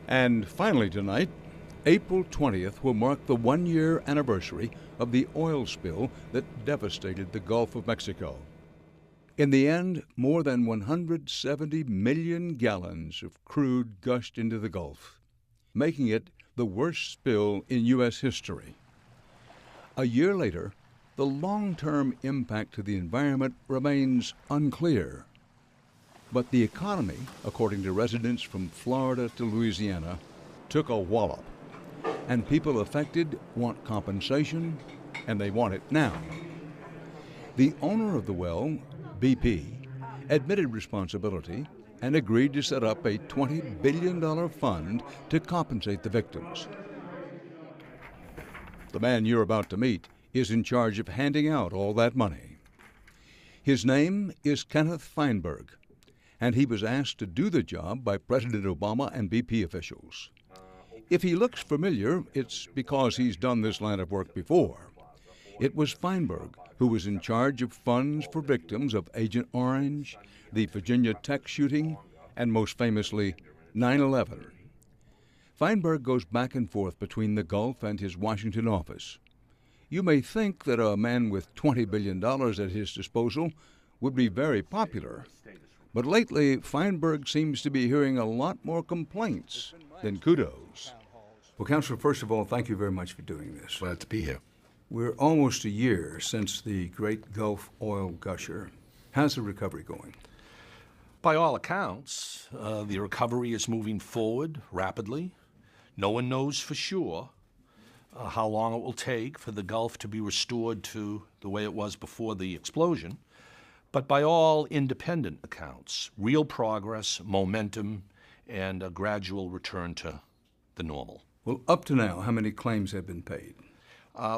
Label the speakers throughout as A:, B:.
A: And finally tonight, April 20th will mark the one-year anniversary of the oil spill that devastated the Gulf of Mexico. In the end, more than 170 million gallons of crude gushed into the Gulf, making it the worst spill in U.S. history. A year later, the long-term impact to the environment remains unclear. But the economy, according to residents from Florida to Louisiana, took a wallop. And people affected want compensation, and they want it now. The owner of the well, BP, admitted responsibility and agreed to set up a $20 billion fund to compensate the victims. The man you're about to meet is in charge of handing out all that money. His name is Kenneth Feinberg, and he was asked to do the job by President Obama and BP officials. If he looks familiar, it's because he's done this line of work before. It was Feinberg who was in charge of funds for victims of Agent Orange, the Virginia Tech shooting, and most famously, 9/11. Feinberg goes back and forth between the Gulf and his Washington office. You may think that a man with $20 billion at his disposal would be very popular. But lately, Feinberg seems to be hearing a lot more complaints than kudos. Well, Counselor, first of all, thank you very much for doing this.
B: Glad to be here.
A: We're almost a year since the great Gulf oil gusher. How's the recovery going?
B: By all accounts, the recovery is moving forward rapidly. No one knows for sure how long it will take for the Gulf to be restored to the way it was before the explosion. But by all independent accounts, real progress, momentum, and a gradual return to the normal.
A: Well, up to now, how many claims have been paid?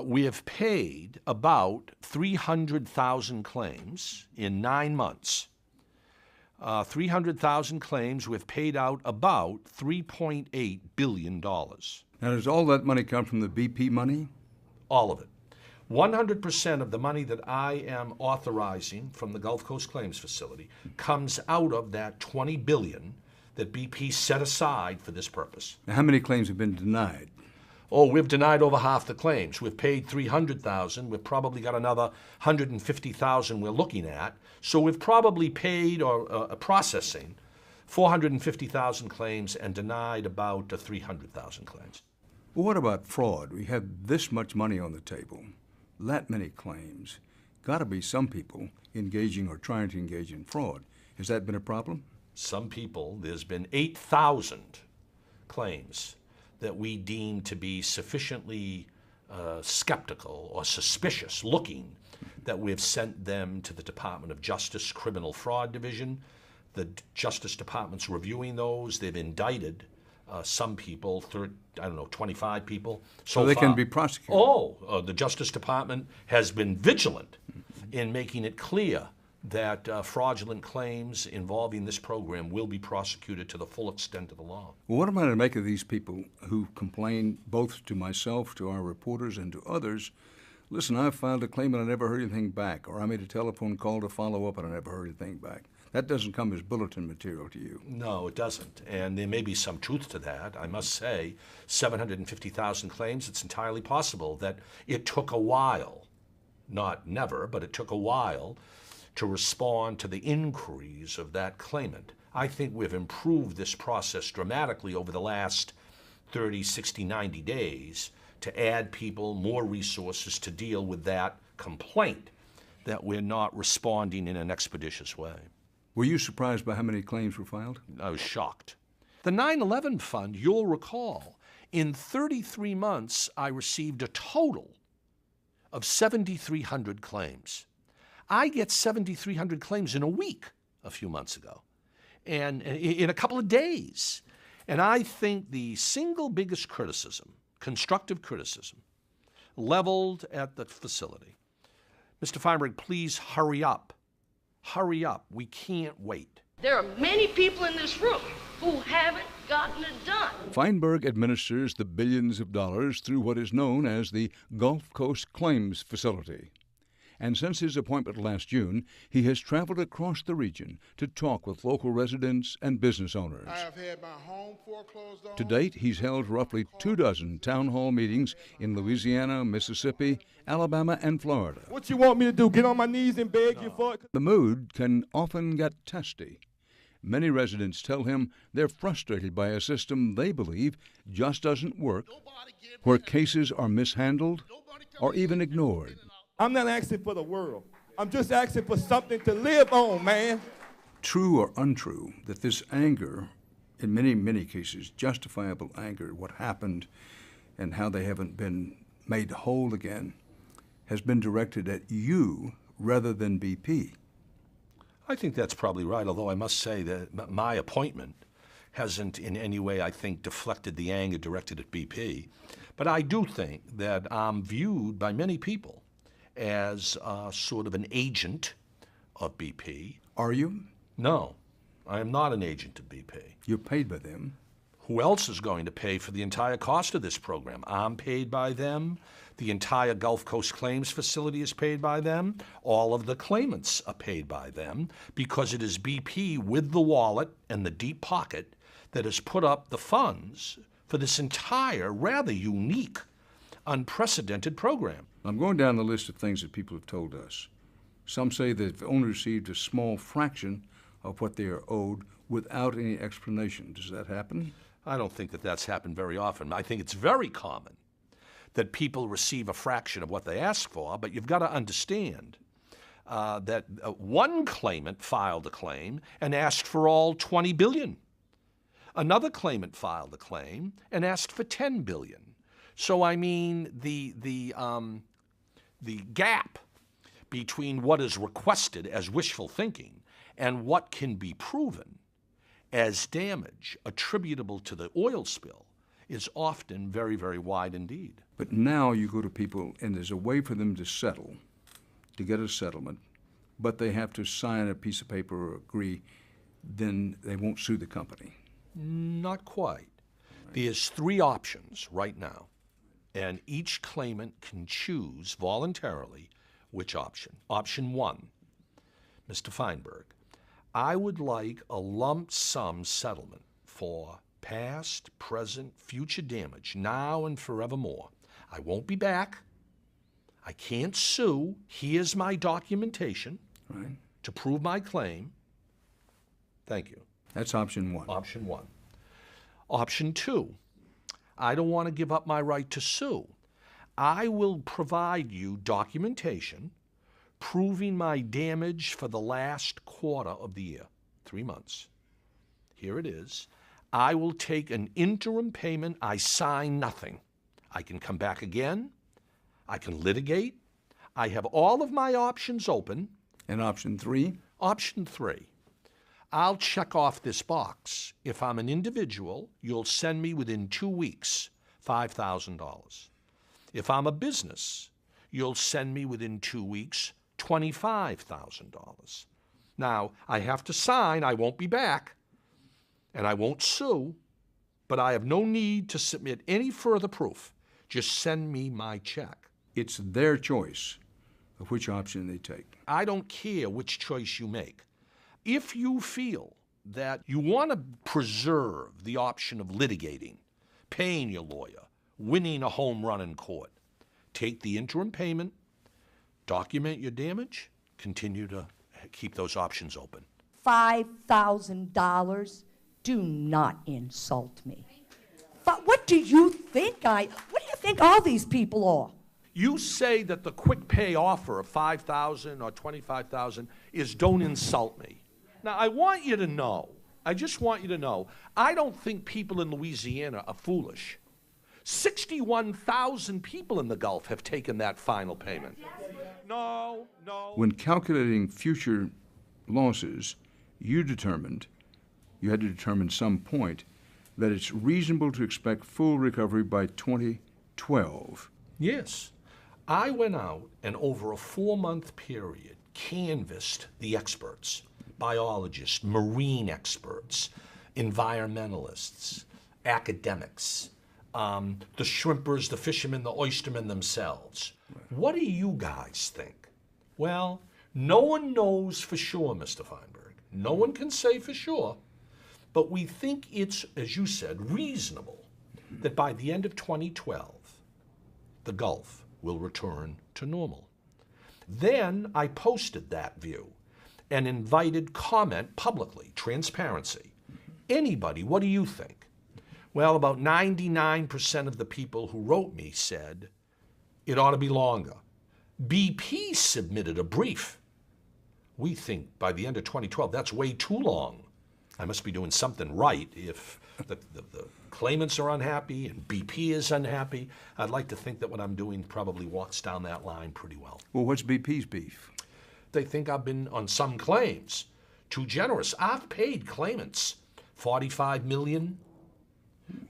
B: We have paid about 300,000 claims in 9 months. 300,000 claims, we've paid out about $3.8 billion.
A: Now, does all that money come from the BP money?
B: All of it. 100% of the money that I am authorizing from the Gulf Coast Claims Facility comes out of that $20 billion that BP set aside for this purpose.
A: Now, how many claims have been denied?
B: Oh, we've denied over half the claims. We've paid 300,000. We've probably got another 150,000 we're looking at. So we've probably paid or processing 450,000 claims and denied about 300,000 claims.
A: Well, what about fraud? We have this much money on the table, that many claims. Got to be some people engaging or trying to engage in fraud. Has that been a problem?
B: Some people, there's been 8,000 claims that we deem to be sufficiently skeptical or suspicious looking that we've sent them to the Department of Justice Criminal Fraud Division. The Justice Department's reviewing those. They've indicted some people, 25 people so
A: they
B: far.
A: Can be prosecuted.
B: The Justice Department has been vigilant in making it clear that fraudulent claims involving this program will be prosecuted to the full extent of the law.
A: Well, what am I to make of these people who complain both to myself, to our reporters, and to others? Listen, I filed a claim and I never heard anything back, or I made a telephone call to follow up and I never heard anything back. That doesn't come as bulletin material to you.
B: No, it doesn't. And there may be some truth to that. I must say, 750,000 claims, it's entirely possible that it took a while, not never, but it took a while to respond to the inquiries of that claimant. I think we've improved this process dramatically over the last 30, 60, 90 days to add people, more resources to deal with that complaint that we're not responding in an expeditious way.
A: Were you surprised by how many claims were filed?
B: I was shocked. The 9/11 fund, you'll recall, in 33 months, I received a total of 7,300 claims. I get 7,300 claims in a week a few months ago, and in a couple of days. And I think the single biggest criticism, constructive criticism, leveled at the facility, Mr. Feinberg, please hurry up. Hurry up. We can't wait.
C: There are many people in this room who haven't gotten it done.
A: Feinberg administers the billions of dollars through what is known as the Gulf Coast Claims Facility. And since his appointment last June, he has traveled across the region to talk with local residents and business owners.
D: I have had my home foreclosed on.
A: To date, he's held roughly 24 town hall meetings in Louisiana, Mississippi, Alabama, and Florida.
E: What you want me to do, get on my knees and beg you for it?
A: The mood can often get testy. Many residents tell him they're frustrated by a system they believe just doesn't work, where cases are mishandled or even ignored.
E: I'm not asking for the world. I'm just asking for something to live on, man.
A: True or untrue that this anger, in many, many cases, justifiable anger, what happened and how they haven't been made whole again, has been directed at you rather than BP.
B: I think that's probably right, although I must say that my appointment hasn't in any way, I think, deflected the anger directed at BP. But I do think that I'm viewed by many people as sort of an agent of BP.
A: Are you?
B: No, I am not an agent of BP.
A: You're paid by them.
B: Who else is going to pay for the entire cost of this program? I'm paid by them. The entire Gulf Coast Claims Facility is paid by them. All of the claimants are paid by them because it is BP with the wallet and the deep pocket that has put up the funds for this entire rather unique, unprecedented program.
A: I'm going down the list of things that people have told us. Some say they've only received a small fraction of what they are owed without any explanation. Does that happen?
B: I don't think that that's happened very often. I think it's very common that people receive a fraction of what they ask for, but you've got to understand that one claimant filed a claim and asked for all $20 billion. Another claimant filed a claim and asked for $10 billion. So I mean, the gap between what is requested as wishful thinking and what can be proven as damage attributable to the oil spill is often very, very wide indeed.
A: But now you go to people and there's a way for them to settle, to get a settlement, but they have to sign a piece of paper or agree, then they won't sue the company.
B: Not quite. There's three options right now, and each claimant can choose voluntarily which option. Option one, Mr. Feinberg, I would like a lump sum settlement for past, present, future damage, now and forevermore. I won't be back. I can't sue. Here's my documentation to prove my claim. Thank you.
A: That's option one.
B: Option one. Option two, I don't want to give up my right to sue. I will provide you documentation proving my damage for the last quarter of the year, 3 months. Here it is. I will take an interim payment. I sign nothing. I can come back again. I can litigate. I have all of my options open.
A: And option three?
B: Option three. I'll check off this box. If I'm an individual, you'll send me within 2 weeks $5,000. If I'm a business, you'll send me within 2 weeks $25,000. Now, I have to sign, I won't be back, and I won't sue, but I have no need to submit any further proof. Just send me my check.
A: It's their choice of which option they take.
B: I don't care which choice you make. If you feel that you want to preserve the option of litigating, paying your lawyer, winning a home run in court, take the interim payment, document your damage, continue to keep those options open.
F: $5,000? Do not insult me. But what do you think what do you think all these people are?
B: You say that the quick pay offer of $5,000 or $25,000 is don't insult me. Now, I want you to know, I just want you to know, I don't think people in Louisiana are foolish. 61,000 people in the Gulf have taken that final payment. No.
A: When calculating future losses, you had to determine some point that it's reasonable to expect full recovery by 2012.
B: Yes. I went out and over a 4-month period canvassed the experts, biologists, marine experts, environmentalists, academics, the shrimpers, the fishermen, the oystermen themselves. What do you guys think? Well, no one knows for sure, Mr. Feinberg. No one can say for sure, but we think it's, as you said, reasonable that by the end of 2012, the Gulf will return to normal. Then I posted that view and invited comment publicly, transparency. Anybody, what do you think? Well, about 99% of the people who wrote me said it ought to be longer. BP submitted a brief. We think by the end of 2012, that's way too long. I must be doing something right if the claimants are unhappy and BP is unhappy. I'd like to think that what I'm doing probably walks down that line pretty well.
A: Well, what's BP's beef?
B: They think I've been, on some claims, too generous. I've paid claimants $45 million,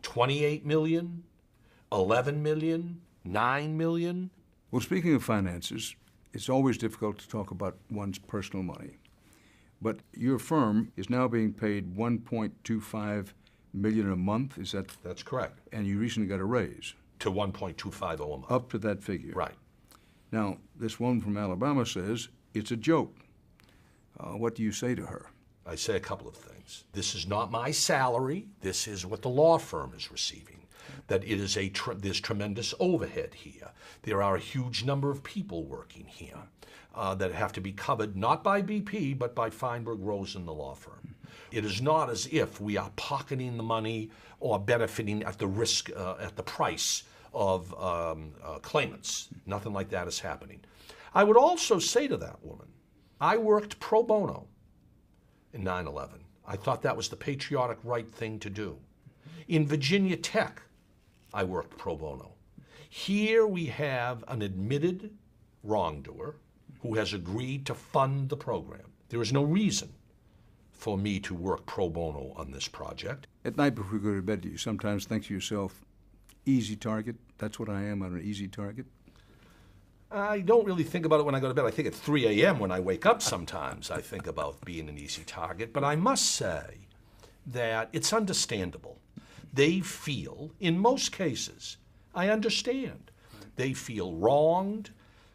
B: $28 million, $11 million, $9 million.
A: Well, speaking of finances, it's always difficult to talk about one's personal money. But your firm is now being paid $1.25 million a month, is that?
B: That's correct.
A: And you recently got a raise.
B: To $1.250 a month.
A: Up to that figure.
B: Right.
A: Now, this woman from Alabama says it's a joke. What do you say to her?
B: I say a couple of things. This is not my salary. This is what the law firm is receiving. That it is there's tremendous overhead here. There are a huge number of people working here that have to be covered not by BP, but by Feinberg, Rozen, the law firm. It is not as if we are pocketing the money or benefiting at the risk, at the price of claimants. Nothing like that is happening. I would also say to that woman, I worked pro bono in 9/11. I thought that was the patriotic right thing to do. In Virginia Tech, I worked pro bono. Here we have an admitted wrongdoer who has agreed to fund the program. There is no reason for me to work pro bono on this project.
A: At night before you go to bed, do you sometimes think to yourself, easy target? That's what I am, I'm an easy target?
B: I don't really think about it when I go to bed. I think at 3 a.m. when I wake up sometimes I think about being an easy target. But I must say that it's understandable. They feel, in most cases, I understand, they feel wronged.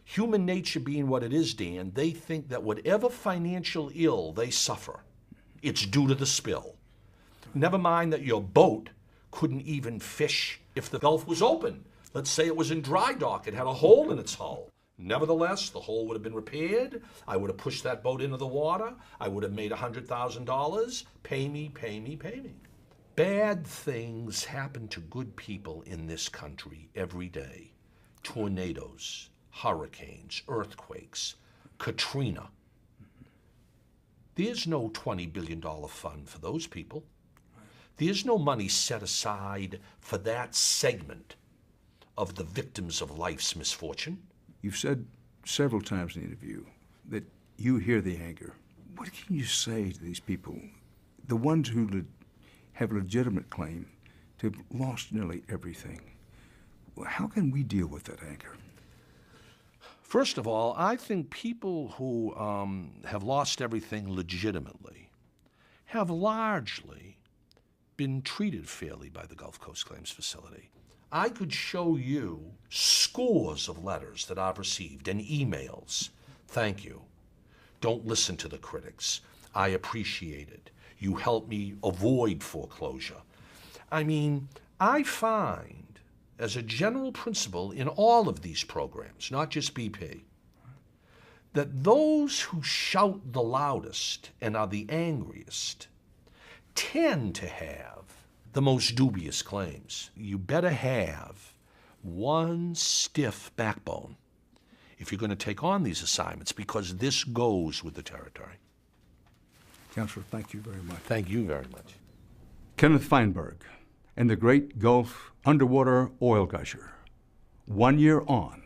B: Human nature being what it is, Dan, they think that whatever financial ill they suffer, it's due to the spill. Never mind that your boat couldn't even fish if the Gulf was open. Let's say it was in dry dock, it had a hole in its hull. Nevertheless, the hole would have been repaired. I would have pushed that boat into the water. I would have made $100,000. Pay me, pay me, pay me. Bad things happen to good people in this country every day. Tornadoes, hurricanes, earthquakes, Katrina. There's no $20 billion fund for those people. There's no money set aside for that segment of the victims of life's misfortune.
A: You've said several times in the interview that you hear the anger. What can you say to these people, the ones who have a legitimate claim to have lost nearly everything? How can we deal with that anger?
B: First of all, I think people who have lost everything legitimately have largely been treated fairly by the Gulf Coast Claims Facility. I could show you scores of letters that I've received and emails. Thank you. Don't listen to the critics. I appreciate it. You help me avoid foreclosure. I mean, I find, as a general principle in all of these programs, not just BP, that those who shout the loudest and are the angriest tend to have the most dubious claims. You better have one stiff backbone if you're going to take on these assignments, because this goes with the territory.
A: Counselor, thank you very much.
B: Thank you very much.
A: Kenneth Feinberg and the Great Gulf Underwater Oil Gusher. 1 year on.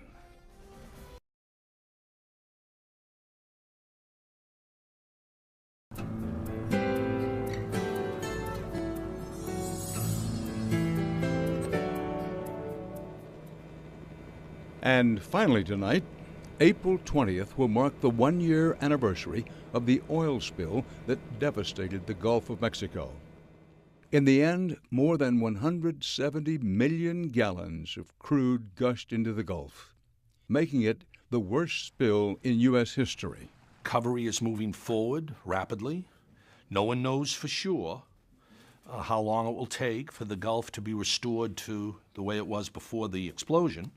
A: And finally tonight, April 20th will mark the 1-year anniversary of the oil spill that devastated the Gulf of Mexico. In the end, more than 170 million gallons of crude gushed into the Gulf, making it the worst spill in U.S. history.
B: Recovery is moving forward rapidly. No one knows for sure how long it will take for the Gulf to be restored to the way it was before the explosion.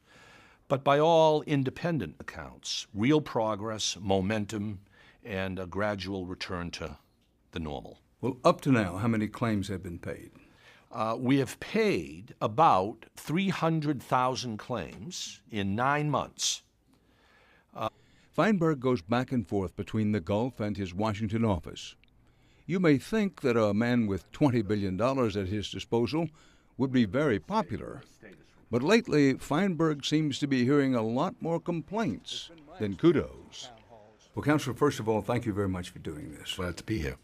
B: But by all independent accounts, real progress, momentum, and a gradual return to the normal.
A: Well, up to now, how many claims have been paid?
B: We have paid about 300,000 claims in 9 months.
A: Feinberg goes back and forth between the Gulf and his Washington office. You may think that a man with $20 billion at his disposal would be very popular. But lately, Feinberg seems to be hearing a lot more complaints than kudos. Well, Counselor, first of all, thank you very much for doing this.
B: Glad to be here.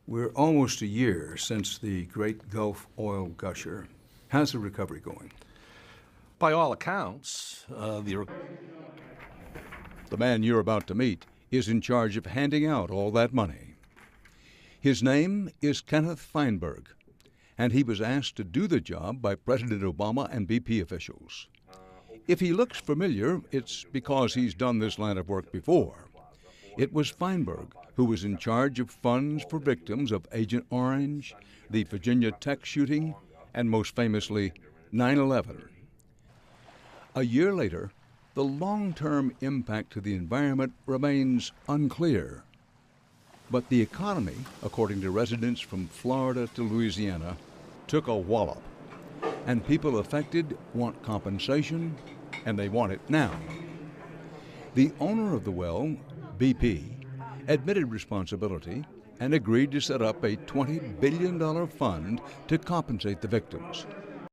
A: We're almost a year since the great Gulf oil gusher. How's the recovery going?
B: By all accounts, the
A: man you're about to meet is in charge of handing out all that money. His name is Kenneth Feinberg, and he was asked to do the job by President Obama and BP officials. If he looks familiar, it's because he's done this line of work before. It was Feinberg who was in charge of funds for victims of Agent Orange, the Virginia Tech shooting, and most famously, 9/11. A year later, the long-term impact to the environment remains unclear. But the economy, according to residents from Florida to Louisiana, took a wallop. And people affected want compensation, and they want it now. The owner of the well, BP, admitted responsibility and agreed to set up a $20 billion fund to compensate the victims.